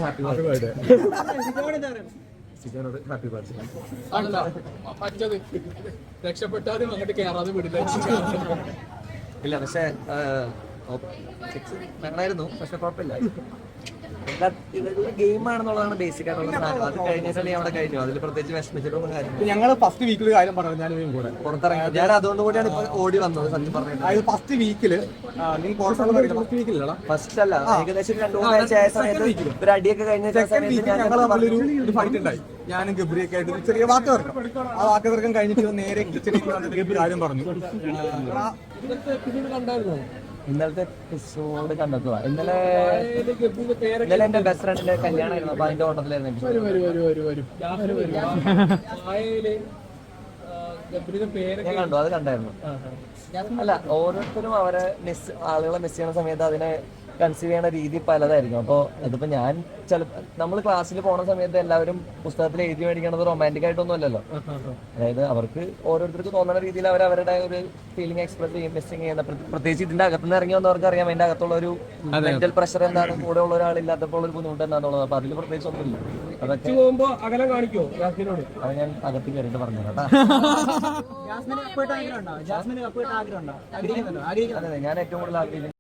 Happy birthday. രക്ഷപ്പെട്ടാലും അങ്ങോട്ട് കേറാതെ വിടില്ല. ഇല്ല, പക്ഷെ വേണമായിരുന്നു, പക്ഷെ കുഴപ്പമില്ല. ഇതൊരു ഗെയിമാണെന്നുള്ളതാണ് ബേസിക് ആയിട്ടുള്ള സാധനം. അത് കഴിഞ്ഞിട്ടാണ് അവിടെ കഴിഞ്ഞു. അതിൽ പ്രത്യേകിച്ച് വിഷമിച്ചിട്ടൊന്നും കാര്യം. ഞങ്ങൾ ഫസ്റ്റ് വീക്കിൽ കാര്യം പറഞ്ഞു, ഞാൻ കൂടെ പുറത്തിറങ്ങി. ഞാൻ അതുകൊണ്ട് കൂടിയാണ് ഇപ്പൊ ഓടി വന്നത് സത്യം പറഞ്ഞത്. ഫസ്റ്റ് വീക്കില് ഫസ്റ്റ് വീക്കിലല്ല, ഫസ്റ്റ് അല്ല, ഏകദേശം 2-3 ആഴ്ച ആയ സമയത്ത് ഒരു അടിയൊക്കെ കഴിഞ്ഞ ഒരു ഫൈറ്റ് ഉണ്ടായി. ഞാനും ഗബ്രിയൊക്കെ ആയിട്ട് ചെറിയ വാക്ക് തർക്കം. ആ വാക്ക് തർക്കം കഴിഞ്ഞിട്ട് നേരെ കിച്ചണിലേക്ക് വന്നിട്ട് ഗബ്രി കാര്യം പറഞ്ഞു. ഇന്നലത്തെ എപ്പിസോഡ് കണ്ടെത്തുക. ഇന്നലെ എന്റെ ബെസ്റ്റ് ഫ്രണ്ടിന്റെ കല്യാണമായിരുന്നു. അപ്പൊ അതിന്റെ ഓട്ടത്തിലായിരുന്നു. ഞാൻ കണ്ടു, അത് കണ്ടായിരുന്നു. അല്ല, ഓരോരുത്തരും അവരെ ആളുകളെ മിസ് ചെയ്യുന്ന സമയത്ത് അതിനെ കൺസീവ് ചെയ്യുന്ന രീതി പലതായിരിക്കും. അപ്പോൾ അതിപ്പോ ഞാൻ നമ്മൾ ക്ലാസ്സിൽ പോണ സമയത്ത് എല്ലാവരും പുസ്തകത്തിൽ എഴുതി മേടിക്കണത് റൊമാൻറ്റിക് ആയിട്ടൊന്നും അല്ലല്ലോ. അതായത് അവർക്ക് ഓരോരുത്തർക്ക് തോന്നുന്ന രീതിയിൽ അവരുടെ ഒരു ഫീലിംഗ് എക്സ്പ്രസ് ചെയ്യും, മിസ്സിങ് ചെയ്യുന്ന. പ്രത്യേകിച്ച് ഇതിന്റെ അകത്തുനിന്ന് ഇറങ്ങി വന്നവർക്ക് അറിയാം അതിന്റെ അകത്തുള്ള ഒരു മെന്റൽ പ്രഷർ എന്താണ്, കൂടെ ഉള്ള ഒരാളില്ലാത്തപ്പോൾ ഒരു ബുദ്ധിമുട്ട് എന്താണെന്നുള്ളത്. അപ്പൊ അതിൽ പ്രത്യേകിച്ച് ഒന്നുമില്ല. അതൊക്കെ അത് ഞാൻ അകത്ത് കയറിയിട്ട് പറഞ്ഞു കേട്ടോ. അതെ, ഞാൻ ഏറ്റവും കൂടുതൽ ആഗ്രഹിക്കുന്നത്